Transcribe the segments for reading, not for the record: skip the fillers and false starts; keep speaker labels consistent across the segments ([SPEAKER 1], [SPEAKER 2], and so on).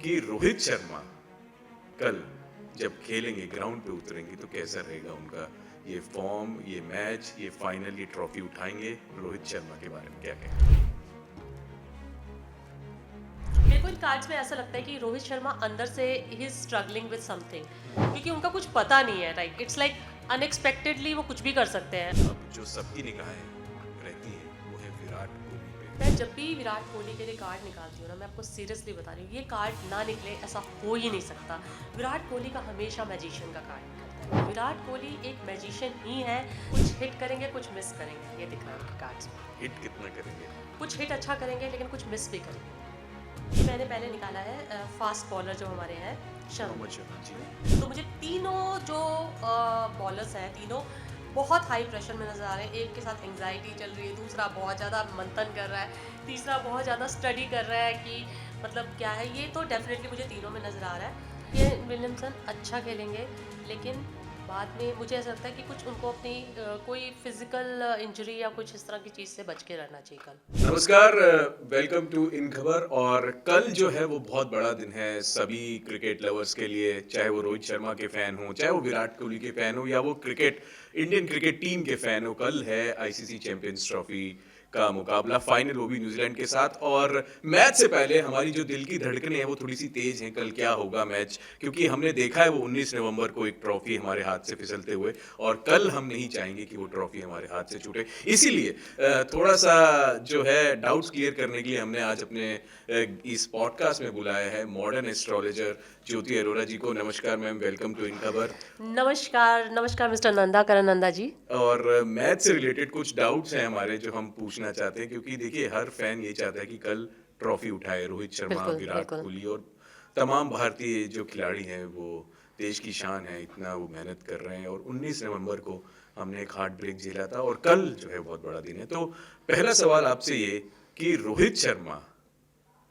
[SPEAKER 1] कि रोहित शर्मा कल जब खेलेंगे, ग्राउंड पे उतरेंगे तो कैसा रहेगा उनका ये फॉर्म, ये मैच, ये फाइनल, ये ट्रॉफी उठाएंगे। रोहित शर्मा के बारे में क्या कहेंगे?
[SPEAKER 2] मेरे को इन कार्ड्स में ऐसा लगता है कि रोहित शर्मा अंदर से ही इज स्ट्रगलिंग विद समथिंग, क्योंकि उनका कुछ पता नहीं है। राइट, इट्स लाइक अनएक्सपेक्टेडली वो कुछ भी कर सकते हैं।
[SPEAKER 1] अब जो सबकी निगाहें रहती है वो है विराट कोहली पे।
[SPEAKER 2] मैं जब भी विराट कोहली के लिए कार्ड निकालती हूँ ना, मैं आपको सीरियसली बता रही हूँ, ये कार्ड ना निकले ऐसा हो ही नहीं सकता। विराट कोहली का हमेशा मैजिशियन का कार्ड निकलता है। विराट कोहली एक मैजिशियन ही है। कुछ हिट करेंगे, कुछ मिस करेंगे, ये दिख रहा है कार्ड्स में।
[SPEAKER 1] हिट कितना करेंगे?
[SPEAKER 2] कुछ हिट अच्छा करेंगे लेकिन कुछ मिस भी करेंगे। ये मैंने पहले निकाला है फास्ट बॉलर जो हमारे हैं, शर्मा।
[SPEAKER 1] मोहम्मद शमी जी।
[SPEAKER 2] तो मुझे तीनों जो बॉलर्स हैं, तीनों बहुत हाई प्रेशर में नज़र आ रहे हैं। एक के साथ एंग्जाइटी चल रही है, दूसरा बहुत ज़्यादा मंथन कर रहा है, तीसरा बहुत ज़्यादा स्टडी कर रहा है कि मतलब क्या है। ये तो डेफिनेटली मुझे तीनों में नज़र आ रहा है। ये विलियमसन अच्छा खेलेंगे, लेकिन बाद में मुझे ऐसा लगता है कि कुछ उनको अपनी कोई फिजिकल इंजरी या कुछ इस तरह की चीज़ से बच के रहना चाहिए कल।
[SPEAKER 1] नमस्कार, वेलकम टू इन खबर। और कल जो है वो बहुत बड़ा दिन है सभी क्रिकेट लवर्स के लिए, चाहे वो रोहित शर्मा के फैन हो, चाहे वो विराट कोहली के फैन हो, या वो इंडियन क्रिकेट टीम के फैन हो। कल है आईसीसी चैंपियंस ट्रॉफी का मुकाबला, फाइनल वो भी न्यूजीलैंड के साथ। और मैच से पहले हमारी जो दिल की धड़कनें हैं वो थोड़ी सी तेज हैं, कल क्या होगा मैच, क्योंकि हमने देखा है वो 19 नवंबर को एक ट्रॉफी हमारे हाथ से फिसलते हुए, और कल हम नहीं चाहेंगे कि वो ट्रॉफी हमारे हाथ से छूटे। इसीलिए थोड़ा सा जो है डाउट्स क्लियर करने के लिए हमने आज अपने इस पॉडकास्ट में बुलाया है मॉडर्न एस्ट्रोलॉजर ज्योति अरोरा जी को। नमस्कार मैम, वेलकम टू इन खबर।
[SPEAKER 2] नमस्कार, नमस्कार मिस्टर नंदा, करण नंदा जी।
[SPEAKER 1] और मैच से रिलेटेड कुछ डाउट्स हैं हमारे जो हम पूछना चाहते हैं, क्योंकि देखिए हर फैन यही चाहता है कि कल ट्रॉफी उठाए रोहित शर्मा,
[SPEAKER 2] बिल्कुल
[SPEAKER 1] विराट
[SPEAKER 2] बिल्कुल।
[SPEAKER 1] कोहली और तमाम भारतीय जो खिलाड़ी हैं। वो देश की शान है, इतना वो मेहनत कर रहे हैं, और 19 नवंबर को हमने एक हार्ट ब्रेक झेला था, और कल जो है बहुत बड़ा दिन है। तो पहला सवाल आपसे ये कि रोहित शर्मा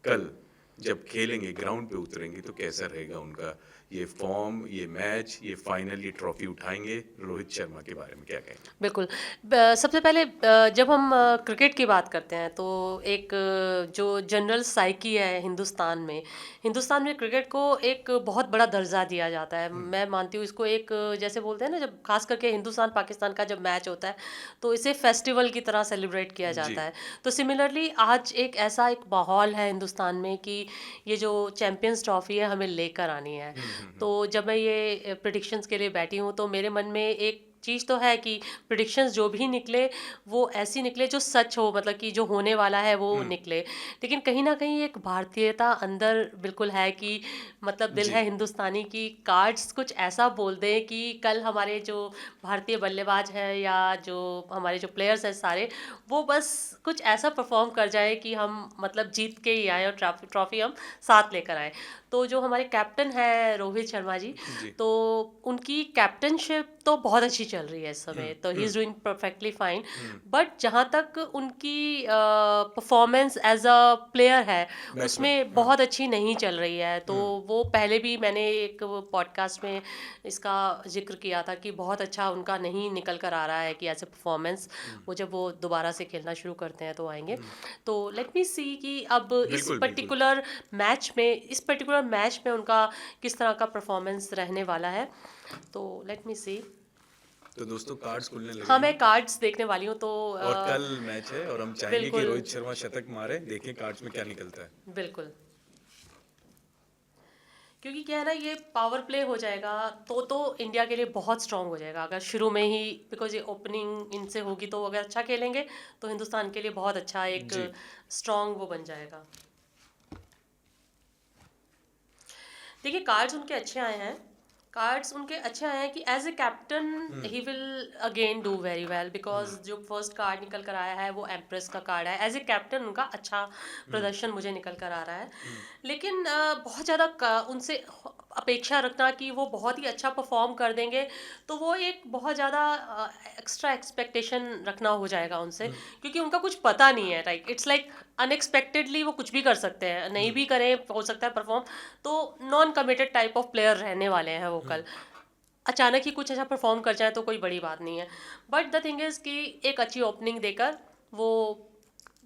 [SPEAKER 1] कल जब खेलेंगे, ग्राउंड पे उतरेंगे तो कैसा रहेगा उनका ये फॉर्म, ये मैच, ये फाइनल, ये ट्रॉफी उठाएंगे। रोहित शर्मा के बारे में क्या कहेंगे?
[SPEAKER 2] बिल्कुल। सबसे पहले जब हम क्रिकेट की बात करते हैं तो एक जो जनरल साइकी है हिंदुस्तान में क्रिकेट को एक बहुत बड़ा दर्जा दिया जाता है। मैं मानती हूँ इसको एक जैसे बोलते हैं ना, जब खास करके हिंदुस्तान पाकिस्तान का जब मैच होता है तो इसे फेस्टिवल की तरह सेलिब्रेट किया
[SPEAKER 1] जी।
[SPEAKER 2] जाता है। तो सिमिलरली आज एक ऐसा एक माहौल है हिंदुस्तान में कि ये जो चैंपियंस ट्रॉफी है हमें लेकर आनी है। तो जब मैं ये प्रिडिक्शंस के लिए बैठी हूँ तो मेरे मन में एक चीज़ तो है कि प्रिडिक्शंस जो भी निकले वो ऐसी निकले जो सच हो, मतलब कि जो होने वाला है वो निकले। लेकिन कहीं ना कहीं एक भारतीयता अंदर बिल्कुल है कि मतलब दिल
[SPEAKER 1] जी।
[SPEAKER 2] है हिंदुस्तानी की, कार्ड्स कुछ ऐसा बोल दें कि कल हमारे जो भारतीय बल्लेबाज हैं या जो हमारे जो प्लेयर्स हैं सारे, वो बस कुछ ऐसा परफॉर्म कर जाए कि हम मतलब जीत के ही आए और ट्रॉफी हम साथ लेकर आए। तो जो हमारे कैप्टन है रोहित शर्मा जी,
[SPEAKER 1] जी।
[SPEAKER 2] तो उनकी कैप्टनशिप तो बहुत अच्छी चल रही है इस समय, तो ही
[SPEAKER 1] hmm.
[SPEAKER 2] Is doing perfectly fine.
[SPEAKER 1] Hmm.
[SPEAKER 2] But जहाँ तक उनकी परफॉर्मेंस एज अ प्लेयर है
[SPEAKER 1] बैट्समैन,
[SPEAKER 2] उसमें
[SPEAKER 1] हाँ।
[SPEAKER 2] बहुत अच्छी नहीं चल रही है। तो
[SPEAKER 1] हम्म।
[SPEAKER 2] वो पहले भी मैंने एक पॉडकास्ट में इसका जिक्र किया था कि बहुत अच्छा उनका नहीं निकल कर आ रहा है कि एज ए परफॉर्मेंस। वो जब वो दोबारा से खेलना शुरू करते हैं तो आएंगे। तो लेट मी सी कि अब
[SPEAKER 1] बिल्कुल बिल्कुल।
[SPEAKER 2] इस पर्टिकुलर मैच में उनका किस तरह का परफॉर्मेंस रहने वाला है। तो लेट मी सी।
[SPEAKER 1] तो दोस्तों कार्ड्स खुलने लगे
[SPEAKER 2] हाँ,
[SPEAKER 1] हैं,
[SPEAKER 2] मैं कार्ड्स देखने वाली हूँ तो
[SPEAKER 1] और कल मैच है, और हम चाहेंगे कि
[SPEAKER 2] बिल्कुल
[SPEAKER 1] रोहित शर्मा शतक मारे। देखें कार्ड्स में क्या निकलता है।
[SPEAKER 2] बिल्कुल। क्योंकि क्या है ना, ये पावर प्ले हो जाएगा तो इंडिया के लिए बहुत स्ट्रांग हो जाएगा अगर शुरू में ही, बिकॉज ये ओपनिंग इनसे होगी तो अगर अच्छा खेलेंगे तो हिंदुस्तान के लिए बहुत अच्छा एक
[SPEAKER 1] जी।
[SPEAKER 2] स्ट्रांग वो बन जाएगा। देखिए कार्ड्स उनके अच्छे आए हैं कि as a captain he will again do very well, because जो फर्स्ट कार्ड निकल कर आया है वो एम्प्रेस का कार्ड है। एज ए कैप्टन उनका अच्छा प्रदर्शन मुझे निकल कर आ रहा है। लेकिन बहुत ज़्यादा उनसे अपेक्षा रखना कि वो बहुत ही अच्छा परफॉर्म कर देंगे, तो वो एक बहुत ज़्यादा एक्स्ट्रा एक्सपेक्टेशन रखना हो जाएगा उनसे, क्योंकि उनका कुछ पता नहीं है। राइट, इट्स लाइक अनएक्सपेक्टेडली वो कुछ भी कर सकते हैं, नहीं भी करें हो सकता है परफॉर्म। तो non committed type of player रहने वाले हैं वो कल। अचानक ही कुछ ऐसा परफॉर्म कर जाए तो कोई बड़ी बात नहीं है। बट द थिंग इज़ कि एक अच्छी ओपनिंग देकर वो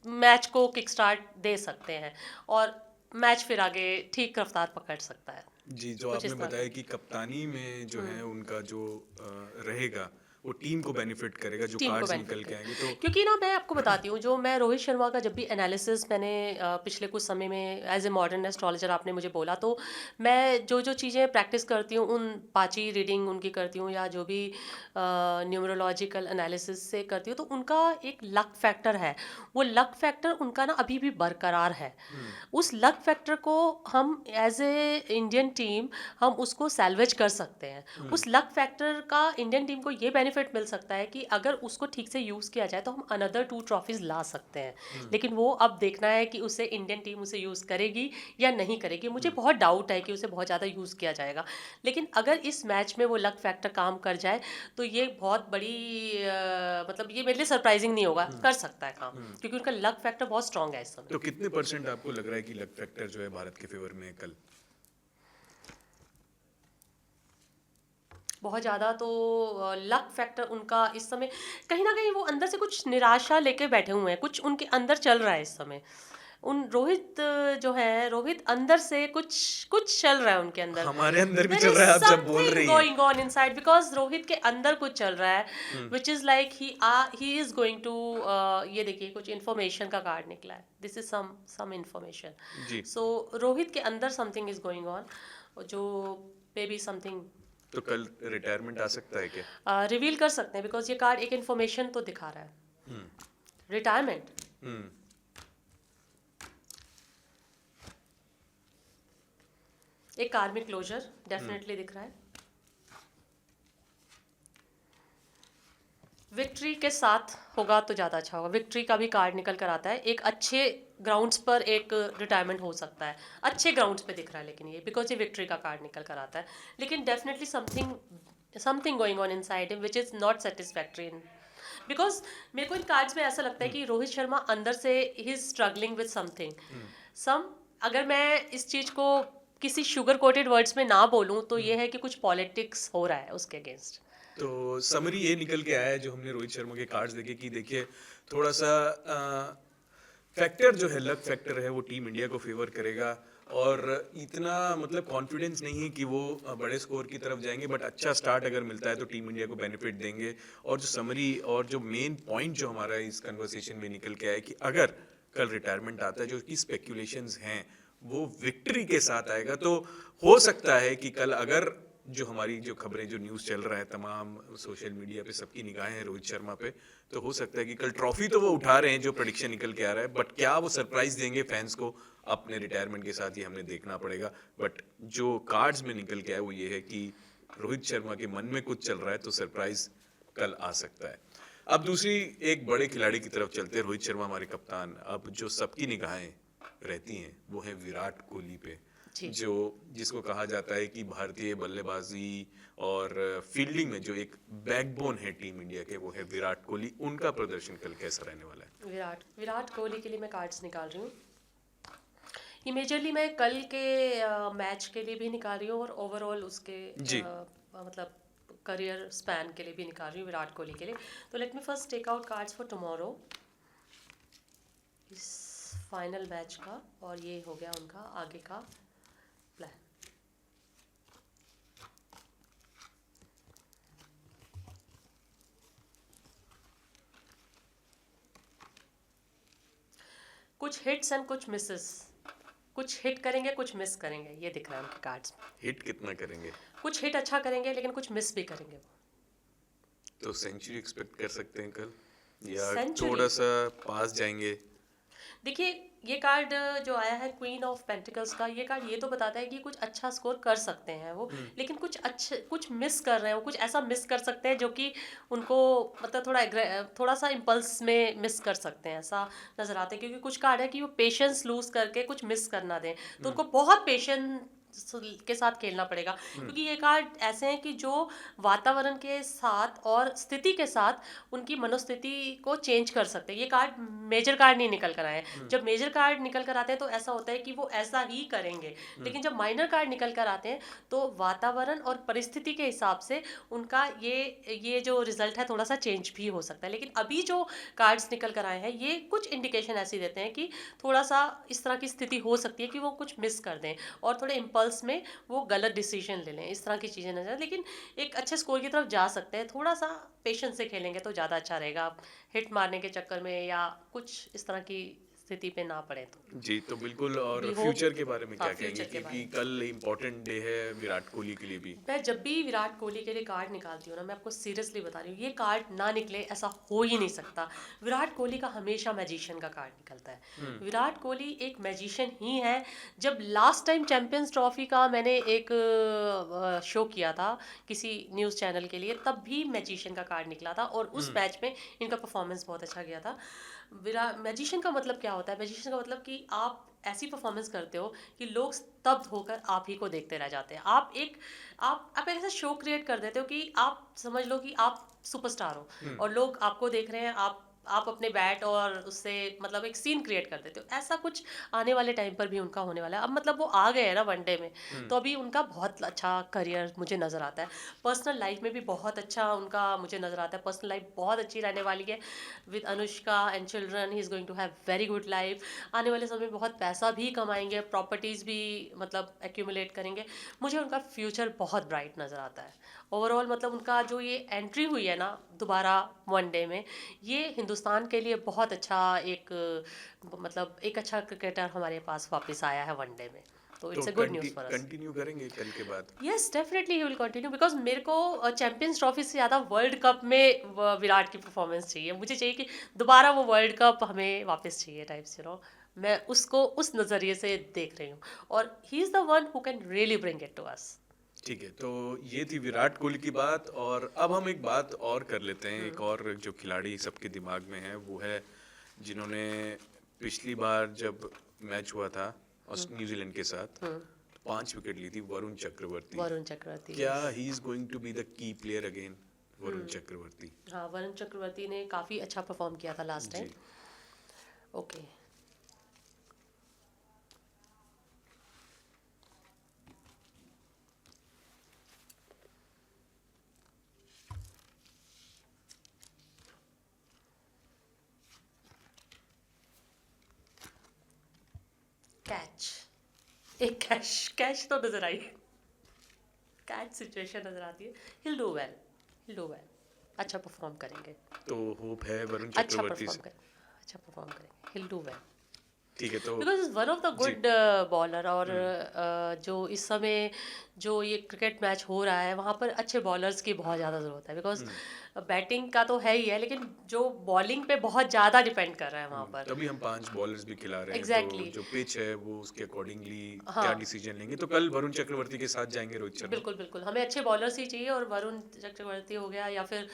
[SPEAKER 2] मैच को किक स्टार्ट दे सकते हैं। और मैच फिर आगे ठीक रफ्तार पकड़ सकता है।
[SPEAKER 1] जी, जो
[SPEAKER 2] कुछ
[SPEAKER 1] आपने
[SPEAKER 2] इस तरह
[SPEAKER 1] बताया
[SPEAKER 2] का।
[SPEAKER 1] कि कप्तानी में जो है उनका जो रहेगा वो टीम को बेनिफिट करेगा जो
[SPEAKER 2] टीम को
[SPEAKER 1] कार्ड्स
[SPEAKER 2] बेनिफिट
[SPEAKER 1] निकल के
[SPEAKER 2] करे,
[SPEAKER 1] आएंगे तो
[SPEAKER 2] क्योंकि ना मैं आपको बताती हूँ, जो मैं रोहित शर्मा का जब भी एनालिसिस मैंने पिछले कुछ समय में एज ए मॉडर्न एस्ट्रोलॉजर आपने मुझे बोला, तो मैं जो जो चीज़ें प्रैक्टिस करती हूँ उन पांची रीडिंग उनकी करती हूँ, या जो भी न्यूमरोलॉजिकल एनालिसिस से करती हूँ, तो उनका एक लक फैक्टर है। वो लक फैक्टर उनका ना अभी भी बरकरार है। उस लक फैक्टर को हम एज ए इंडियन टीम हम उसको सैल्वेज कर सकते हैं। उस लक फैक्टर का इंडियन टीम को ये बेनिफिट मिल सकता है कि अगर उसको ठीक से यूज़ किया जाए तो हम अनदर 2 ट्रॉफीज ला सकते हैं। लेकिन वो अब देखना है कि उसे इंडियन टीम उसे यूज़ करेगी या नहीं करेगी। मुझे बहुत डाउट है कि उसे बहुत ज़्यादा यूज़ किया जाएगा, लेकिन अगर इस मैच में वो लक फैक्टर काम कर जाए तो ये बहुत बड़ी मतलब ये मेरे लिए सरप्राइजिंग नहीं होगा, कर सकता है काम, क्योंकि उनका लक फैक्टर बहुत स्ट्रांग है इस समय।
[SPEAKER 1] तो कितने परसेंट आपको लग रहा है कि लक फैक्टर जो है भारत के फेवर में है कल?
[SPEAKER 2] बहुत ज़्यादा तो लक फैक्टर उनका इस समय कहीं ना कहीं वो अंदर से कुछ निराशा लेके बैठे हुए हैं, कुछ उनके अंदर चल रहा है इस समय। उन रोहित जो है, रोहित अंदर से कुछ कुछ चल रहा है उनके अंदर।
[SPEAKER 1] हमारे अंदर भी
[SPEAKER 2] देयर
[SPEAKER 1] चल
[SPEAKER 2] इज
[SPEAKER 1] रहा है आप जब बोल
[SPEAKER 2] समथिंग
[SPEAKER 1] रही हैं।
[SPEAKER 2] Going on inside, because Rohit के अंदर कुछ चल रहा है, which is like he is going to, ये देखिए कुछ इन्फॉर्मेशन का कार्ड निकला है, दिस इज सम इन्फॉर्मेशन।
[SPEAKER 1] जी,
[SPEAKER 2] सो रोहित के अंदर समथिंग इज गोइंग ऑन, जो मे बी समथिंग
[SPEAKER 1] तो कल रिटायरमेंट आ सकता है क्या?
[SPEAKER 2] रिवील कर सकते हैं, बिकॉज ये कार्ड एक इन्फॉर्मेशन तो दिखा रहा है। रिटायरमेंट,
[SPEAKER 1] हम्म
[SPEAKER 2] एक कार्मिक क्लोजर डेफिनेटली दिख रहा है। विक्ट्री के साथ होगा तो ज़्यादा अच्छा होगा। विक्ट्री का भी कार्ड निकल कर आता है, एक अच्छे ग्राउंड्स पर एक रिटायरमेंट हो सकता है, अच्छे ग्राउंड्स पे दिख रहा है, लेकिन ये बिकॉज ये विक्ट्री का कार्ड निकल कर आता है। लेकिन definitely something going on inside him which is not satisfactory in, because मेरे को इन कार्ड्स में ऐसा लगता है कि रोहित शर्मा अंदर से ही is struggling with something some, अगर मैं इस चीज़ को किसी शुगर कोटेड वर्ड्स में ना बोलूँ तो ये है कि कुछ पॉलिटिक्स हो रहा है उसके अगेंस्ट।
[SPEAKER 1] तो समरी ये निकल के आया है जो हमने रोहित शर्मा के कार्ड्स देखे कि देखिए थोड़ा सा फैक्टर जो है लक फैक्टर है वो टीम इंडिया को फेवर करेगा और इतना मतलब कॉन्फिडेंस नहीं है कि वो बड़े स्कोर की तरफ जाएंगे, बट अच्छा स्टार्ट अगर मिलता है तो टीम इंडिया को बेनिफिट देंगे। और जो समरी और जो मेन पॉइंट जो हमारा इस कन्वर्सेशन में निकल के आया है कि अगर कल रिटायरमेंट आता है जो कि स्पेक्यूलेशंस हैं वो विक्ट्री के साथ आएगा, तो हो सकता है कि कल अगर जो हमारी जो खबरें जो न्यूज़ चल रहा है तमाम सोशल मीडिया पे सबकी निगाहें हैं रोहित शर्मा पे, तो हो सकता है कि कल ट्रॉफी तो वो उठा रहे हैं जो प्रेडिक्शन निकल के आ रहा है, बट क्या वो सरप्राइज देंगे फैंस को अपने रिटायरमेंट के साथ, ये हमें देखना पड़ेगा। बट जो कार्ड्स में निकल के आया वो ये है कि रोहित शर्मा के मन में कुछ चल रहा है तो सरप्राइज कल आ सकता है। अब दूसरी एक बड़े खिलाड़ी की तरफ चलते हैं, रोहित शर्मा हमारे कप्तान, अब जो सबकी निगाहें रहती हैं वो है विराट कोहली पे,
[SPEAKER 2] जी।
[SPEAKER 1] जो जिसको कहा जाता है कि भारतीय बल्लेबाजी और फील्डिंग में जो एक बैकबोन है टीम इंडिया के वो है विराट कोहली। उनका प्रदर्शन कल कैसा रहने वाला है?
[SPEAKER 2] विराट कोहली के लिए मैं कार्ड्स निकाल रही हूँ। ये मेजरली मैं कल के मैच के लिए भी निकाल रही हूँ और ओवरऑल उसके
[SPEAKER 1] जी।
[SPEAKER 2] मतलब करियर स्पैन के लिए भी निकाल रही हूँ विराट कोहली के लिए। तो let me first take out cards for tomorrow, इस फाइनल मैच का, और ये हो गया उनका आगे का प्लान। कुछ हिट्स एंड कुछ मिसेस, कुछ हिट करेंगे कुछ मिस करेंगे, ये दिख रहा है उनके कार्ड्स में।
[SPEAKER 1] हिट कितना करेंगे?
[SPEAKER 2] कुछ हिट अच्छा करेंगे लेकिन कुछ मिस भी करेंगे वो।
[SPEAKER 1] तो सेंचुरी एक्सपेक्ट कर सकते हैं कल या
[SPEAKER 2] सेंचुरी,
[SPEAKER 1] थोड़ा सा पास जाएंगे?
[SPEAKER 2] देखिए ये कार्ड जो आया है क्वीन ऑफ पेंटिकल्स का, ये कार्ड ये तो बताता है कि कुछ अच्छा स्कोर कर सकते हैं वो, लेकिन कुछ मिस कर रहे हैं वो, कुछ ऐसा मिस कर सकते हैं जो कि उनको मतलब थोड़ा सा इम्पल्स में मिस कर सकते हैं, ऐसा नजर आता है। क्योंकि कुछ कार्ड है कि वो पेशेंस लूज करके कुछ मिस करना दें, तो उनको बहुत पेशेंस के साथ खेलना पड़ेगा, क्योंकि ये कार्ड ऐसे हैं कि जो वातावरण के साथ और स्थिति के साथ उनकी मनोस्थिति को चेंज कर सकते हैं। ये कार्ड मेजर कार्ड नहीं निकल कर आए हैं। जब मेजर कार्ड निकल कर आते हैं तो ऐसा होता है कि वो ऐसा ही करेंगे, लेकिन जब माइनर कार्ड निकल कर आते हैं तो वातावरण और परिस्थिति के हिसाब से उनका ये जो रिजल्ट है थोड़ा सा चेंज भी हो सकता है। लेकिन अभी जो कार्ड्स निकल कर आए हैं ये कुछ इंडिकेशन ऐसी देते हैं कि थोड़ा सा इस तरह की स्थिति हो सकती है कि वो कुछ मिस कर दें और थोड़े इम्पल्स में वो गलत डिसीजन ले लें, इस तरह की चीज़ें नजर। लेकिन एक अच्छे स्कोर की तरफ जा सकते हैं, थोड़ा सा पेशेंस से खेलेंगे तो ज़्यादा अच्छा रहेगा। आप हिट मारने के चक्कर में या कुछ इस तरह की स्थिति पे ना पड़े तो
[SPEAKER 1] जी, तो बिल्कुल। और
[SPEAKER 2] वी होप।
[SPEAKER 1] फ्यूचर के बारे में
[SPEAKER 2] हाँ,
[SPEAKER 1] क्या कहेंगे,
[SPEAKER 2] फ्यूचर के बारे
[SPEAKER 1] क्योंकि
[SPEAKER 2] में
[SPEAKER 1] कल इम्पोर्टेंट डे है विराट कोहली के लिए भी।
[SPEAKER 2] मैं जब भी विराट कोहली के लिए कार्ड निकालती हूँ ना, मैं आपको सीरियसली बता रही हूँ, ये कार्ड ना निकले ऐसा हो ही नहीं सकता। विराट कोहली का हमेशा मैजिशियन का कार्ड निकलता है। विराट कोहली एक मैजिशियन ही है। जब लास्ट टाइम चैंपियंस ट्रॉफी का मैंने एक शो किया था किसी न्यूज़ चैनल के लिए, तब भी मैजिशियन का कार्ड निकला था और उस मैच में इनका परफॉर्मेंस बहुत अच्छा गया था। विराट मैजिशियन का मतलब क्या होता है? मैजिशियन का मतलब कि आप ऐसी परफॉर्मेंस करते हो कि लोग स्तब्ध होकर आप ही को देखते रह जाते हैं। आप एक ऐसा शो क्रिएट कर देते हो कि आप समझ लो कि आप सुपरस्टार हो और लोग आपको देख रहे हैं। आप अपने बैट और उससे मतलब एक सीन क्रिएट कर देते हो। ऐसा कुछ आने वाले टाइम पर भी उनका होने वाला है। अब मतलब वो आ गए हैं ना वनडे में, तो अभी उनका बहुत अच्छा करियर मुझे नज़र आता है। पर्सनल लाइफ में भी बहुत अच्छा उनका मुझे नज़र आता है। पर्सनल लाइफ बहुत अच्छी रहने वाली है with Anushka and children. He is going to have very good life. आने वाले समय में बहुत पैसा भी कमाएंगे, प्रॉपर्टीज़ भी मतलब एक्यूमुलेट करेंगे। मुझे उनका फ्यूचर बहुत ब्राइट नज़र आता है। ओवरऑल मतलब उनका जो ये एंट्री हुई है ना दोबारा वनडे में, ये हिंदुस्तान के लिए बहुत अच्छा एक मतलब एक अच्छा क्रिकेटर हमारे पास वापस आया है वनडे में। तो
[SPEAKER 1] तो
[SPEAKER 2] it's a good news for us.
[SPEAKER 1] Continue करेंगे कल के बाद?
[SPEAKER 2] Yes definitely he will continue, because मेरे को चैंपियंस ट्रॉफी से ज़्यादा वर्ल्ड कप में विराट की परफॉर्मेंस चाहिए। मुझे चाहिए कि दोबारा वो वर्ल्ड कप हमें वापस चाहिए टाइप्स, मैं उसको उस नज़रिए से देख रही हूँ और he is the one who can really bring it to us.
[SPEAKER 1] ठीक है, तो ये थी विराट कोहली की बात। और अब हम एक बात और कर लेते हैं। एक और जो खिलाड़ी सबके दिमाग में है वो है जिन्होंने पिछली बार जब मैच हुआ था न्यूजीलैंड के साथ, तो 5 विकेट ली थी, वरुण चक्रवर्ती।
[SPEAKER 2] वरुण चक्रवर्ती,
[SPEAKER 1] क्या
[SPEAKER 2] yes।
[SPEAKER 1] He is going to be the key player again, Varun Chakravarthy?
[SPEAKER 2] हाँ, वरुण चक्रवर्ती ने काफ़ी अच्छा परफॉर्म किया था लास्ट टाइम।
[SPEAKER 1] जी।
[SPEAKER 2] ओके, कैच, एक कैच कैच तो नजर आई, कैच सिचुएशन नजर आती है। He'll do well, he'll do well, अच्छा परफॉर्म करेंगे,
[SPEAKER 1] तो होप है वरुण
[SPEAKER 2] अच्छा
[SPEAKER 1] चक्रवर्ती
[SPEAKER 2] परफॉर्म
[SPEAKER 1] से।
[SPEAKER 2] करेंगे, अच्छा परफॉर्म करेंगे, हिल डू वेल।
[SPEAKER 1] ठीक है, तो
[SPEAKER 2] because is one of the
[SPEAKER 1] जी।
[SPEAKER 2] Good bowler. और जो इस समय जो ये क्रिकेट मैच हो रहा है वहाँ पर अच्छे बॉलर्स की बहुत ज़्यादा ज़रूरत है। बिकॉज बैटिंग का तो है ही है, लेकिन जो बॉलिंग पे बहुत ज़्यादा डिपेंड कर रहा है वहाँ पर।
[SPEAKER 1] तभी हम 5 बॉलर्स भी खिला रहे हैं, तो
[SPEAKER 2] एग्जैक्टली,
[SPEAKER 1] जो पिच है वो उसके अकॉर्डिंगली क्या
[SPEAKER 2] हाँ,
[SPEAKER 1] डिसीजन लेंगे। तो कल वरुण चक्रवर्ती के साथ जाएंगे रोहित शर्मा।
[SPEAKER 2] बिल्कुल बिल्कुल, हमें अच्छे बॉलर्स ही चाहिए। और वरुण चक्रवर्ती हो गया या फिर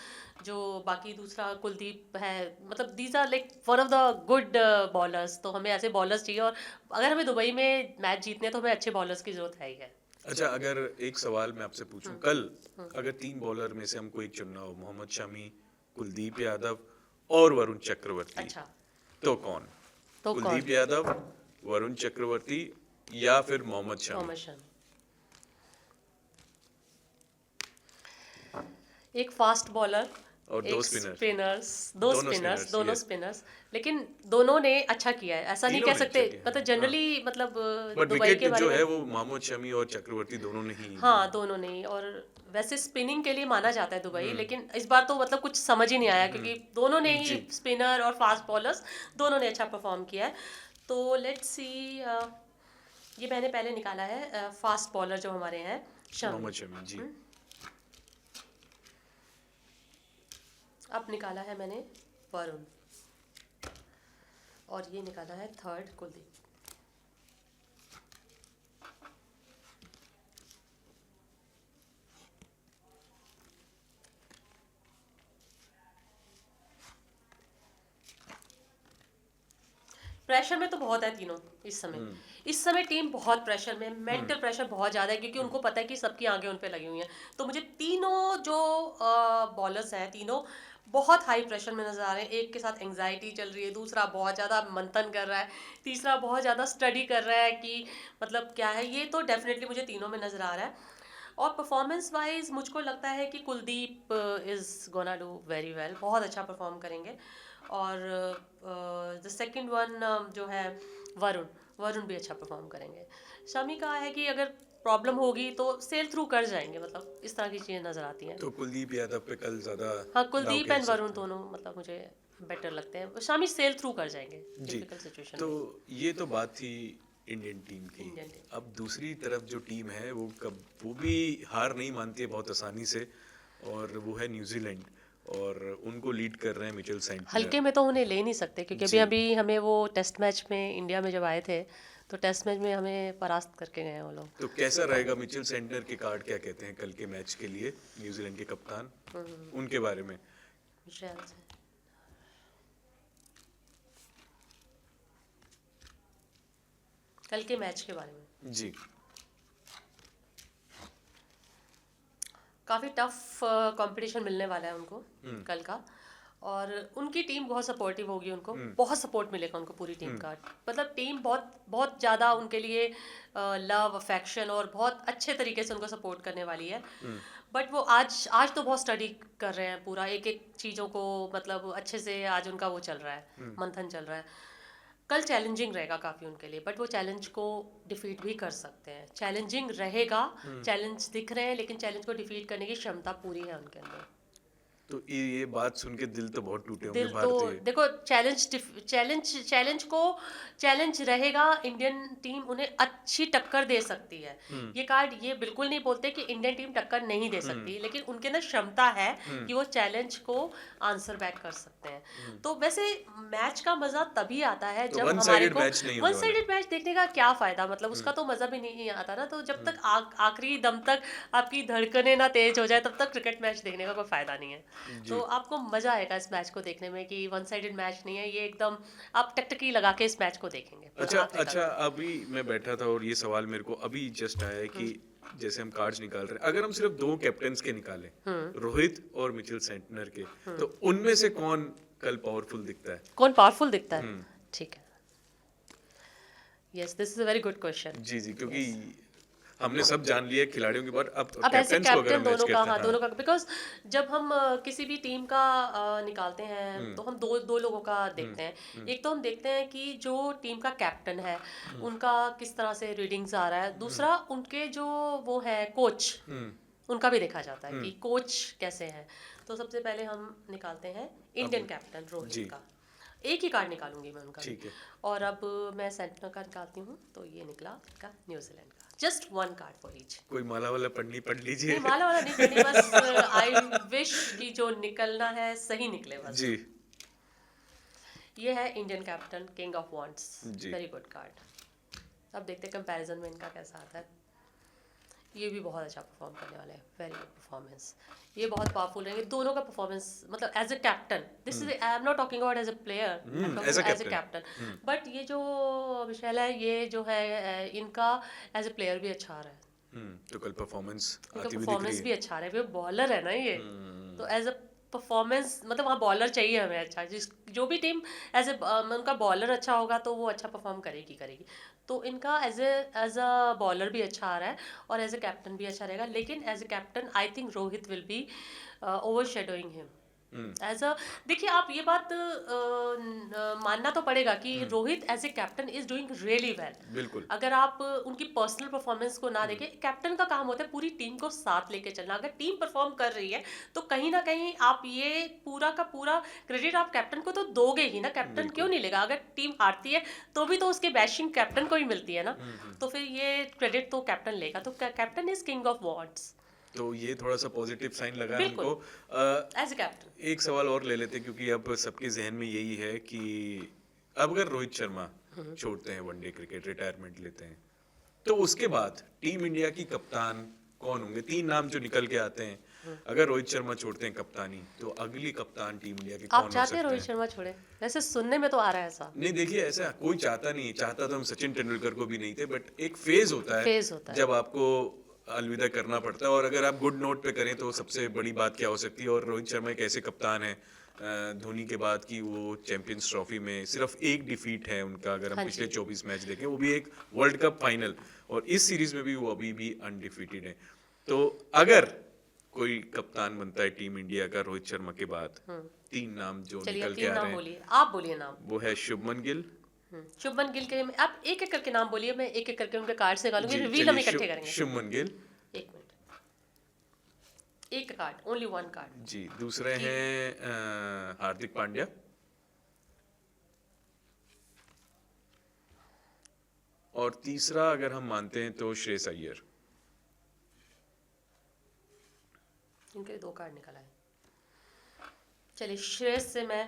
[SPEAKER 2] जो बाकी दूसरा कुलदीप है, मतलब these are like one of the good bowlers. तो हमें ऐसे बॉलर्स चाहिए। और अगर हमें दुबई में मैच जीतने हैं तो हमें अच्छे बॉलर्स की जरूरत है ही है।
[SPEAKER 1] अच्छा, अगर एक सवाल मैं आपसे पूछूं, कल अगर 3 बॉलर में से हमको एक चुनना हो, मोहम्मद शमी, कुलदीप यादव और वरुण चक्रवर्ती,
[SPEAKER 2] अच्छा,
[SPEAKER 1] तो कौन?
[SPEAKER 2] तो कौन?
[SPEAKER 1] कुलदीप यादव, वरुण चक्रवर्ती या फिर मोहम्मद शमी?
[SPEAKER 2] मोहम्मद शमी। एक फास्ट बॉलर,
[SPEAKER 1] और
[SPEAKER 2] एक
[SPEAKER 1] 2 स्पिनर?
[SPEAKER 2] स्पिनर्स,
[SPEAKER 1] दोनों स्पिनर्स,
[SPEAKER 2] दोनों
[SPEAKER 1] यस।
[SPEAKER 2] स्पिनर्स। लेकिन दोनों ने अच्छा किया है, ऐसा नहीं
[SPEAKER 1] तीनों
[SPEAKER 2] कह
[SPEAKER 1] ने
[SPEAKER 2] सकते।
[SPEAKER 1] अच्छा किया,
[SPEAKER 2] मतलब
[SPEAKER 1] हाँ।
[SPEAKER 2] जनरली मतलब
[SPEAKER 1] बट
[SPEAKER 2] दुबई
[SPEAKER 1] विकेट
[SPEAKER 2] के बारे
[SPEAKER 1] जो
[SPEAKER 2] में,
[SPEAKER 1] है वो मोहम्मद शमी और चक्रवर्ती दोनों ने ही
[SPEAKER 2] हाँ दोनों ने। और वैसे स्पिनिंग के लिए माना जाता है दुबई, लेकिन इस बार तो मतलब कुछ समझ ही नहीं आया क्योंकि दोनों ने ही,
[SPEAKER 1] जी।
[SPEAKER 2] स्पिनर और फास्ट बॉलर्स दोनों ने अच्छा परफॉर्म किया है। तो लेट्स सी, ये मैंने पहले निकाला है फास्ट बॉलर जो हमारे हैं, शमी।
[SPEAKER 1] मोहम्मद शमी, जी।
[SPEAKER 2] अब निकाला है मैंने वरुण, और ये निकाला है थर्ड कुलदीप। प्रेशर में तो बहुत है तीनों इस समय टीम बहुत प्रेशर में, मेंटल प्रेशर बहुत ज़्यादा है, क्योंकि उनको पता है कि सबकी आंखें उन पे लगी हुई हैं। तो मुझे तीनों जो बॉलर्स हैं, तीनों बहुत हाई प्रेशर में नजर आ रहे हैं। एक के साथ एंग्जाइटी चल रही है, दूसरा बहुत ज़्यादा मंथन कर रहा है, तीसरा बहुत ज़्यादा स्टडी कर रहा है कि मतलब क्या है। ये तो डेफिनेटली मुझे तीनों में नजर आ रहा है। और परफॉर्मेंस वाइज मुझको लगता है कि Kuldeep is gonna do very well, बहुत अच्छा परफॉर्म करेंगे। और द सेकंड वन जो है वरुण, वरुण भी अच्छा परफॉर्म करेंगे। शमी का है कि अगर प्रॉब्लम होगी तो सेल थ्रू कर जाएंगे, मतलब इस तरह की चीज़ें नज़र आती हैं।
[SPEAKER 1] तो कुलदीप यादव पे कल ज्यादा
[SPEAKER 2] हाँ,
[SPEAKER 1] दाव
[SPEAKER 2] कुलदीप
[SPEAKER 1] खेल
[SPEAKER 2] एंड वरुण
[SPEAKER 1] सकते हैं।
[SPEAKER 2] दोनों मतलब मुझे बेटर लगते हैं। शमी सेल थ्रू कर जाएंगे
[SPEAKER 1] जी,
[SPEAKER 2] डिफिकल्ट सिचुएशन
[SPEAKER 1] तो
[SPEAKER 2] में।
[SPEAKER 1] ये तो बात थी इंडियन टीम की।
[SPEAKER 2] इंडियन टीम
[SPEAKER 1] अब दूसरी तरफ जो टीम है वो भी हार नहीं मानती है बहुत आसानी से, और वो है न्यूजीलैंड, और उनको लीड कर रहे हैं मिचेल सेंटनर।
[SPEAKER 2] हल्के में तो उन्हें ले नहीं सकते, क्योंकि अभी
[SPEAKER 1] जी,
[SPEAKER 2] अभी हमें वो टेस्ट मैच में इंडिया में जब आए थे तो टेस्ट मैच में हमें परास्त करके गए हैं वो लोग।
[SPEAKER 1] तो कैसा रहेगा मिचेल सेंटनर के कार्ड, क्या कहते हैं कल के मैच के लिए न्यूजीलैंड के कप्तान, उनके बारे में?
[SPEAKER 2] शायद से कल के मैच के बारे में
[SPEAKER 1] जी,
[SPEAKER 2] काफ़ी टफ कंपटीशन मिलने वाला है उनको कल का। और उनकी टीम बहुत सपोर्टिव होगी, उनको बहुत सपोर्ट मिलेगा उनको पूरी टीम का। मतलब टीम बहुत बहुत ज़्यादा उनके लिए लव अफेक्शन और बहुत अच्छे तरीके से उनको सपोर्ट करने वाली है। बट वो आज आज तो बहुत स्टडी कर रहे हैं, पूरा एक एक चीज़ों को मतलब अच्छे से आज उनका वो चल रहा है, मंथन चल रहा है। कल चैलेंजिंग रहेगा काफ़ी उनके लिए, बट वो चैलेंज को डिफीट भी कर सकते हैं। चैलेंजिंग रहेगा, चैलेंज दिख रहे हैं, लेकिन चैलेंज को डिफीट करने की क्षमता पूरी है उनके अंदर।
[SPEAKER 1] तो ये बात सुन के दिल तो बहुत टूटे होंगे
[SPEAKER 2] दिल तो
[SPEAKER 1] भारतीय।
[SPEAKER 2] देखो, चैलेंज रहेगा। इंडियन टीम उन्हें अच्छी टक्कर दे सकती है। ये कार्ड ये बिल्कुल नहीं बोलते कि इंडियन टीम टक्कर नहीं दे सकती, लेकिन उनके अंदर क्षमता है कि वो चैलेंज को आंसर बैक कर सकते हैं। तो वैसे मैच का मजा तभी आता है
[SPEAKER 1] तो
[SPEAKER 2] जब
[SPEAKER 1] वन
[SPEAKER 2] हमारे
[SPEAKER 1] साइडेड
[SPEAKER 2] को
[SPEAKER 1] मैच नहीं
[SPEAKER 2] वन
[SPEAKER 1] होने वाला।
[SPEAKER 2] साइडेड मैच देखने का क्या फायदा, मतलब उसका तो मजा भी नहीं आता ना। तो जब तक आखिरी दम तक आपकी धड़कनें ना तेज हो जाए, तब तक क्रिकेट मैच देखने का कोई फायदा नहीं है। तो
[SPEAKER 1] जी,
[SPEAKER 2] आपको मजा आएगा इस मैच को देखने में कि वन साइडेड मैच नहीं है ये, एकदम आप टकटकी लगा के इस मैच को देखेंगे पूरा
[SPEAKER 1] अच्छा
[SPEAKER 2] आखिरी
[SPEAKER 1] अच्छा,
[SPEAKER 2] तक।
[SPEAKER 1] अभी मैं बैठा था और ये सवाल मेरे को अभी जस्ट आया है कि जैसे हम कार्ड्स निकाल रहे हैं, अगर हम सिर्फ दो कैप्टन्स के निकालें, रोहित और मिचेल सेंटनर के, तो उनमें से कौन कल पावरफुल दिखता है?
[SPEAKER 2] कौन पावरफुल दिखता है? ठीक है, yes, this is a very good question.
[SPEAKER 1] जी जी, क्योंकि हमने सब जान लिया खिलाड़ियों के बाद, अब
[SPEAKER 2] अब ऐसे
[SPEAKER 1] कैप्टन्स को अगर
[SPEAKER 2] कैप्टन
[SPEAKER 1] हम मैच
[SPEAKER 2] दोनों का,
[SPEAKER 1] करते
[SPEAKER 2] हाँ
[SPEAKER 1] हैं।
[SPEAKER 2] दोनों
[SPEAKER 1] हाँ,
[SPEAKER 2] का, बिकॉज जब हम किसी भी टीम का निकालते हैं तो हम दो दो लोगों का देखते हैं। एक तो हम देखते हैं कि जो टीम का कैप्टन है उनका किस तरह से रीडिंग्स आ रहा है, दूसरा उनके जो वो है कोच, उनका भी देखा जाता है कि कोच कैसे हैं। तो सबसे पहले हम निकालते हैं इंडियन कैप्टन
[SPEAKER 1] जी,
[SPEAKER 2] रोहित का। एक ही कार्ड निकालूंगी मैं उनका भी।
[SPEAKER 1] ठीक है।
[SPEAKER 2] और अब मैं सेंटर का निकालती हूँ, तो ये निकला का न्यूजीलैंड का। Just one card for each.
[SPEAKER 1] कोई माला वाला पढ़नी पढ़ लीजिए।
[SPEAKER 2] नहीं, माला वाला नहीं करनी, बस आई विश कि जो निकलना है सही निकले बस।
[SPEAKER 1] जी
[SPEAKER 2] ये है Indian captain, king of wands,
[SPEAKER 1] जी,
[SPEAKER 2] वेरी गुड कार्ड। अब देखते हैं कंपैरिजन में इनका कैसा आता है। ये भी बहुत अच्छा परफॉर्म करने वाले हैं, वेरी गुड परफॉर्मेंस। ये बहुत पावरफुल रहेंगे दोनों का परफॉर्मेंस, मतलब as a captain. This is, I am not talking about as a player, I am
[SPEAKER 1] as a
[SPEAKER 2] talking as a
[SPEAKER 1] captain।
[SPEAKER 2] Captain. But ये जो मिशेल है, ये जो है इनका एज अ प्लेयर भी अच्छा आ रहा है।
[SPEAKER 1] तो कल परफॉर्मेंस
[SPEAKER 2] इनका
[SPEAKER 1] आती हुई दिख रही
[SPEAKER 2] परफॉर्मेंस
[SPEAKER 1] है।
[SPEAKER 2] भी अच्छा आ रहा है, बॉलर है ना ये। तो एज अ परफॉर्मेंस मतलब वहाँ बॉलर चाहिए हमें अच्छा, जिस जो भी टीम एज ए उनका बॉलर अच्छा होगा तो वो अच्छा परफॉर्म करेगी। तो इनका एज अ बॉलर भी अच्छा आ रहा है और एज अ कैप्टन भी अच्छा रहेगा। लेकिन as a captain I think Rohit will be overshadowing him as a. देखिए, आप ये बात मानना तो पड़ेगा कि Rohit as a captain is doing really well.
[SPEAKER 1] बिल्कुल।
[SPEAKER 2] अगर आप उनकी पर्सनल परफॉर्मेंस को ना देखें, कैप्टन का काम होता है पूरी टीम को साथ लेके चलना। अगर टीम परफॉर्म कर रही है तो कहीं ना कहीं आप ये पूरा का पूरा क्रेडिट आप कैप्टन को तो दोगे ही ना। कैप्टन क्यों
[SPEAKER 1] बिल्कुल।
[SPEAKER 2] नहीं लेगा? अगर टीम हारती है तो भी तो उसके बैशिंग कैप्टन को ही मिलती है ना। तो फिर ये क्रेडिट तो कैप्टन लेगा। तो captain is king of wards.
[SPEAKER 1] तो ये थोड़ा सा पॉजिटिव साइन लगा है
[SPEAKER 2] बिल्कुल,
[SPEAKER 1] हमको।
[SPEAKER 2] As a captain.
[SPEAKER 1] एक सवाल और ले लेते हैं, क्योंकि अब सबके जहन में यही है कि अब अगर रोहित शर्मा छोड़ते हैं वनडे क्रिकेट, रिटायरमेंट लेते हैं, तो उसके बाद टीम इंडिया की कप्तान कौन होंगे? तीन नाम जो निकल के आते हैं, अगर रोहित शर्मा छोड़ते हैं कप्तानी तो अगली कप्तान टीम इंडिया के
[SPEAKER 2] आप
[SPEAKER 1] कौन हो
[SPEAKER 2] चाहते हैं
[SPEAKER 1] सकते
[SPEAKER 2] रोहित
[SPEAKER 1] हैं?
[SPEAKER 2] शर्मा छोड़े? वैसे सुनने में तो आ रहा है ऐसा।
[SPEAKER 1] नहीं देखिए, ऐसा कोई चाहता नहीं, चाहता तो हम सचिन तेंदुलकर को भी नहीं थे, बट एक फेज होता है
[SPEAKER 2] फेज होता है।
[SPEAKER 1] जब आपको अलविदा करना पड़ता है, और अगर आप गुड नोट पे करें तो सबसे बड़ी बात क्या हो सकती है। और रोहित शर्मा एक ऐसे कप्तान है धोनी के बाद कि वो चैंपियंस ट्रॉफी में सिर्फ एक डिफीट है उनका, अगर हम
[SPEAKER 2] हाँ
[SPEAKER 1] पिछले
[SPEAKER 2] जी।
[SPEAKER 1] 24 मैच देखें, वो भी एक वर्ल्ड कप फाइनल, और इस सीरीज में भी वो अभी भी अनडिफीटेड है। तो अगर कोई कप्तान बनता है टीम इंडिया का रोहित शर्मा के बाद, 3 नाम जो
[SPEAKER 2] चलिए
[SPEAKER 1] निकल के
[SPEAKER 2] 3
[SPEAKER 1] आ
[SPEAKER 2] नाम
[SPEAKER 1] रहे हैं,
[SPEAKER 2] बोलिए, आप बोलिए नाम।
[SPEAKER 1] वो है शुभमन गिल।
[SPEAKER 2] शुभमन गिल के आप एक-एक करके नाम बोलिए, मैं एक-एक करके उनके कार्ड्स निकालूंगी,
[SPEAKER 1] जी
[SPEAKER 2] रिवील हम
[SPEAKER 1] चलिए,
[SPEAKER 2] इकट्ठे करेंगे।
[SPEAKER 1] शुभमन गिल।
[SPEAKER 2] 1 मिनट। एक कार्ड, ओनली 1 कार्ड।
[SPEAKER 1] जी, दूसरे
[SPEAKER 2] जी।
[SPEAKER 1] हैं हार्दिक पांड्या, और तीसरा अगर हम मानते हैं तो श्रेयस अय्यर।
[SPEAKER 2] इनके 2 कार्ड निकल आए। चलिए श्रेयस से मैं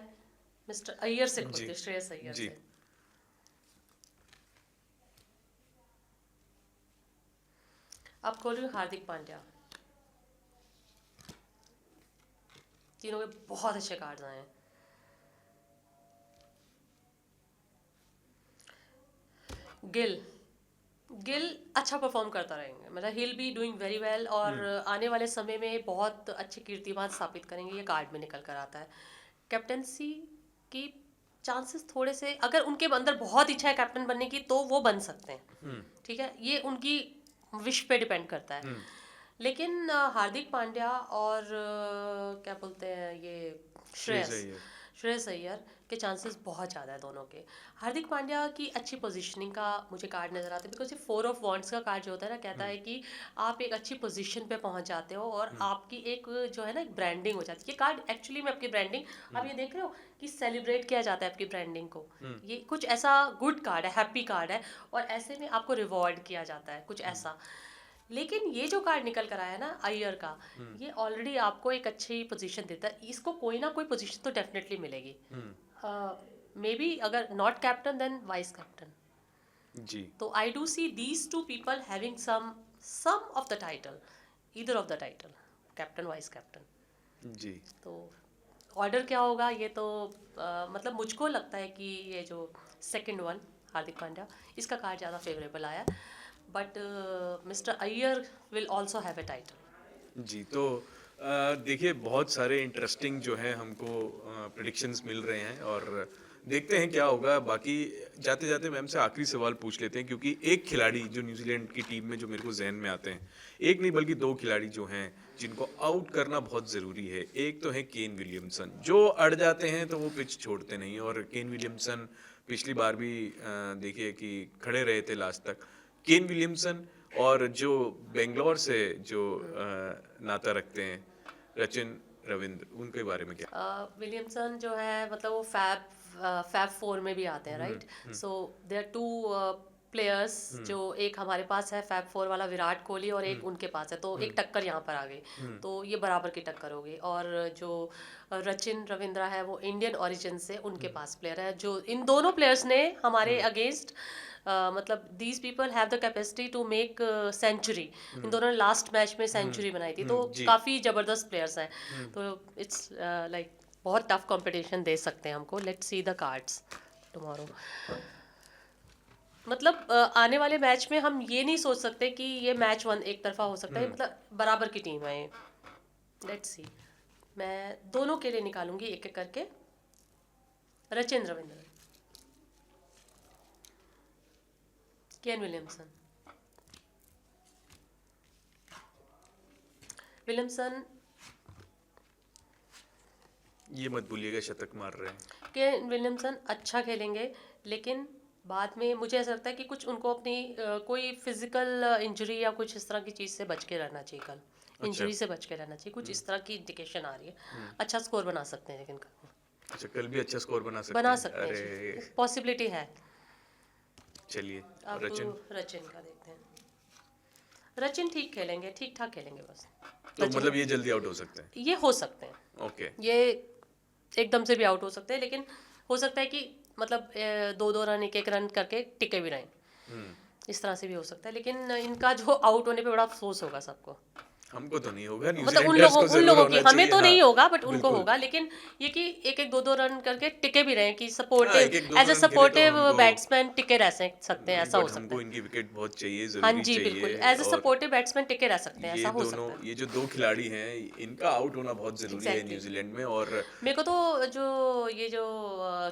[SPEAKER 2] मिस्टर अय्यर से खोलती
[SPEAKER 1] जी
[SPEAKER 2] हूँ, श्रेयस अय्यर
[SPEAKER 1] जी।
[SPEAKER 2] से। अब खोल रही हूँ हार्दिक पांड्या। तीनों के बहुत अच्छे कार्ड्स आए हैं। गिल गिल अच्छा परफॉर्म करता रहेंगे, मतलब he will be doing very well, और आने वाले समय में बहुत अच्छे कीर्तिमान स्थापित करेंगे, ये कार्ड में निकल कर आता है। कैप्टनसी की चांसेस थोड़े से, अगर उनके अंदर बहुत इच्छा है कैप्टन बनने की तो वो बन सकते हैं, ठीक है, ये उनकी विश पे डिपेंड करता है। लेकिन हार्दिक पांड्या और क्या बोलते हैं ये
[SPEAKER 1] श्रेयस अय्यर।
[SPEAKER 2] श्रेयस अय्यर के चांसेस बहुत ज़्यादा है दोनों के। हार्दिक पांड्या की अच्छी पोजीशनिंग का मुझे कार्ड नज़र आता है, बिकॉज ये 4 ऑफ वॉन्ड्स का कार्ड जो होता है ना, कहता है कि आप एक अच्छी पोजीशन पे पहुंच जाते हो, और आपकी एक जो है ना एक ब्रांडिंग हो जाती है। ये कार्ड एक्चुअली में आपकी ब्रांडिंग, आप ये देख रहे हो कि सेलिब्रेट किया जाता है आपकी ब्रांडिंग को। ये कुछ ऐसा गुड कार्ड है, हैप्पी कार्ड है, और ऐसे में आपको रिवॉर्ड किया जाता है कुछ ऐसा। लेकिन ये जो कार्ड निकल कर आया ना अय्यर का, ये ऑलरेडी आपको एक अच्छी पोजीशन देता है, इसको कोई ना कोई पोजीशन तो डेफिनेटली मिलेगी। मे बी अगर not captain then vice captain.
[SPEAKER 1] जी
[SPEAKER 2] तो I do see these 2 people having some of the title, either of the title, captain vice captain.
[SPEAKER 1] जी।
[SPEAKER 2] तो ऑर्डर क्या होगा ये तो मतलब मुझको लगता है कि ये जो सेकंड वन हार्दिक पांड्या, इसका कार्ड ज़्यादा फेवरेबल आया, but mister Iyer will also have a title.
[SPEAKER 1] जी, तो देखिए बहुत सारे इंटरेस्टिंग जो है हमको प्रेडिक्शंस मिल रहे हैं, और देखते हैं क्या होगा। बाकी जाते जाते मैम से आखिरी सवाल पूछ लेते हैं, क्योंकि एक खिलाड़ी जो न्यूजीलैंड की टीम में जो मेरे को जहन में आते हैं, एक नहीं बल्कि 2 खिलाड़ी जो हैं जिनको आउट करना बहुत ज़रूरी है। एक तो है केन विलियमसन, जो अड़ जाते हैं तो वो पिच छोड़ते नहीं, और केन विलियमसन पिछली बार भी देखिए कि खड़े रहे थे लास्ट तक। केन विलियमसन, और जो बेंगलोर से जो नाता रखते हैं रचिन रविंद्र, उनके बारे में क्या?
[SPEAKER 2] विलियमसन जो है मतलब वो फैब 4 में भी आते हैं, राइट? सो देयर 2 प्लेयर्स, जो एक हमारे पास है फैब 4 वाला विराट कोहली, और एक उनके पास है, तो एक टक्कर यहाँ पर आ गई, तो ये बराबर की टक्कर हो गई। और जो रचिन रविंद्रा है वो इंडियन ओरिजिन से उनके पास प्लेयर है, जो इन दोनों प्लेयर्स ने हमारे अगेंस्ट मतलब these people have the capacity to make century. इन दोनों ने लास्ट मैच में सेंचुरी बनाई थी, तो
[SPEAKER 1] जी।
[SPEAKER 2] काफ़ी ज़बरदस्त प्लेयर्स हैं, तो इट्स लाइक बहुत टफ कंपटीशन दे सकते हैं हमको। Let's see the cards tomorrow. मतलब आने वाले मैच में हम ये नहीं सोच सकते कि ये मैच एक तरफा हो सकता है, मतलब बराबर की टीम है ये। लेट्स सी, मैं दोनों के लिए निकालूंगी एक एक करके। Rachin Ravindra, Kane Williamson, Williamson,
[SPEAKER 1] ये मत भूलिएगा शतक मार रहे हैं।
[SPEAKER 2] केन विलियमसन अच्छा खेलेंगे, लेकिन बाद में मुझे ऐसा लगता है कि कुछ उनको अपनी कोई फिजिकल इंजरी या कुछ इस तरह की चीज़ से बच के रहना चाहिए। कल इंजरी से बच के रहना चाहिए, कुछ इस तरह की इंडिकेशन आ रही है। अच्छा स्कोर बना सकते हैं, लेकिन
[SPEAKER 1] अच्छा, कल भी अच्छा स्कोर बना
[SPEAKER 2] बना
[SPEAKER 1] हैं?
[SPEAKER 2] सकते
[SPEAKER 1] अरे
[SPEAKER 2] हैं, पॉसिबिलिटी है।
[SPEAKER 1] चलिए,
[SPEAKER 2] अब
[SPEAKER 1] रचिन
[SPEAKER 2] रचिन का देखते हैं। रचिन ठीक खेलेंगे, ठीक ठाक खेलेंगे बस।
[SPEAKER 1] तो मतलब ये जल्दी आउट हो सकते हैं?
[SPEAKER 2] ये हो सकते हैं,
[SPEAKER 1] ओके।
[SPEAKER 2] ये एकदम से भी आउट हो सकते हैं, लेकिन हो सकता है कि मतलब 2-2 रन, 1-1 रन करके टिके भी रहें, इस तरह से भी हो सकता है। लेकिन इनका जो आउट होने पे बड़ा अफसोस होगा सबको।
[SPEAKER 1] हमको तो नहीं होगा,
[SPEAKER 2] मतलब
[SPEAKER 1] न्यूजीलैंडर्स को
[SPEAKER 2] उन
[SPEAKER 1] जरूर
[SPEAKER 2] लोगों की
[SPEAKER 1] होना
[SPEAKER 2] हमें
[SPEAKER 1] चाहिए।
[SPEAKER 2] तो
[SPEAKER 1] हाँ,
[SPEAKER 2] नहीं होगा बट उनको
[SPEAKER 1] बिल्कुल।
[SPEAKER 2] होगा, लेकिन ये कि एक एक दो दो रन करके टिके भी रहे कि
[SPEAKER 1] हाँ,
[SPEAKER 2] सपोर्टिव,
[SPEAKER 1] एक एक दो
[SPEAKER 2] एज अ
[SPEAKER 1] रन खेले तो
[SPEAKER 2] सपोर्टिव
[SPEAKER 1] हमको
[SPEAKER 2] बैट्समैन टिके रह सकते हैं,
[SPEAKER 1] नहीं,
[SPEAKER 2] ऐसा हो
[SPEAKER 1] बट
[SPEAKER 2] सकता
[SPEAKER 1] हमको
[SPEAKER 2] है।
[SPEAKER 1] इनकी विकेट बहुत चाहिए,
[SPEAKER 2] हाँ
[SPEAKER 1] ज़रूरी
[SPEAKER 2] जी बिल्कुल,
[SPEAKER 1] चाहिए।
[SPEAKER 2] एज अ
[SPEAKER 1] और
[SPEAKER 2] सपोर्टिव बैट्समैन टिके रह सकते हैं, ऐसा हो सकता है।
[SPEAKER 1] ये जो 2 खिलाड़ी हैं, इनका आउट होना बहुत ज़रूरी है
[SPEAKER 2] एग्जैक्टली।
[SPEAKER 1] न्यूजीलैंड में। और
[SPEAKER 2] मेरे को तो जो ये जो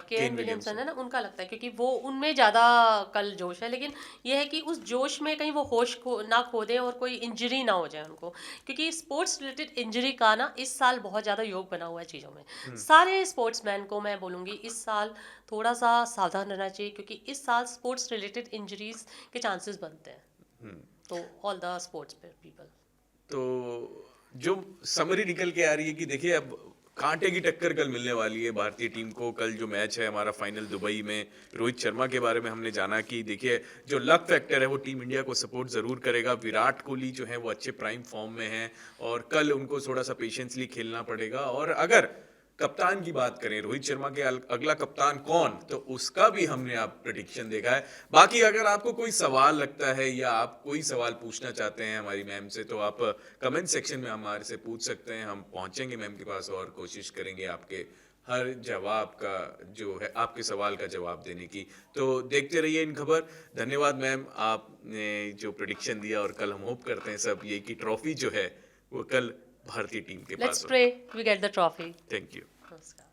[SPEAKER 2] केन
[SPEAKER 1] केन
[SPEAKER 2] विलियमसन
[SPEAKER 1] विलियमसन।
[SPEAKER 2] है ना, उनका लगता है क्योंकि वो उनमें ज़्यादा कल जोश है, लेकिन ये है कि उस जोश में कहीं वो होश ना खो दें और कोई इंजरी ना हो जाए उनको, क्योंकि स्पोर्ट्स रिलेटेड इंजरी का ना इस साल बहुत ज़्यादा योग बना हुआ है चीज़ों में। सारे स्पोर्ट्समैन को मैं बोलूँगी इस साल थोड़ा सा सावधान रहना चाहिए, क्योंकि इस साल स्पोर्ट्स रिलेटेड इंजरीज के चांसेस बनते हैं।
[SPEAKER 1] हुँ,
[SPEAKER 2] तो ऑल द स्पोर्ट्स पीपल।
[SPEAKER 1] तो जो समरी निकल के आ रही है कि देखिए अब कांटे की टक्कर कल मिलने वाली है भारतीय टीम को। कल जो मैच है हमारा फाइनल दुबई में, रोहित शर्मा के बारे में हमने जाना कि देखिए जो लक फैक्टर है वो टीम इंडिया को सपोर्ट जरूर करेगा। विराट कोहली जो है वो अच्छे प्राइम फॉर्म में है और कल उनको थोड़ा सा पेशेंसली खेलना पड़ेगा। और अगर कप्तान की बात करें, रोहित शर्मा के अगला कप्तान कौन, तो उसका भी हमने आप प्रेडिक्शन देखा है। बाकी अगर आपको कोई सवाल लगता है या आप कोई सवाल पूछना चाहते हैं हमारी मैम से, तो आप कमेंट सेक्शन में हमारे से पूछ सकते हैं। हम पहुंचेंगे मैम के पास और कोशिश करेंगे आपके हर जवाब का जो है, आपके सवाल का जवाब देने की। तो देखते रहिए इन खबर। धन्यवाद मैम, आपने जो प्रेडिक्शन दिया। और कल हम होप करते हैं सब ये कि ट्रॉफी जो है वो कल भारतीय टीम के
[SPEAKER 2] लेट्स
[SPEAKER 1] पास हो।
[SPEAKER 2] Pray we get the trophy.
[SPEAKER 1] Thank you.
[SPEAKER 2] नमस्कार।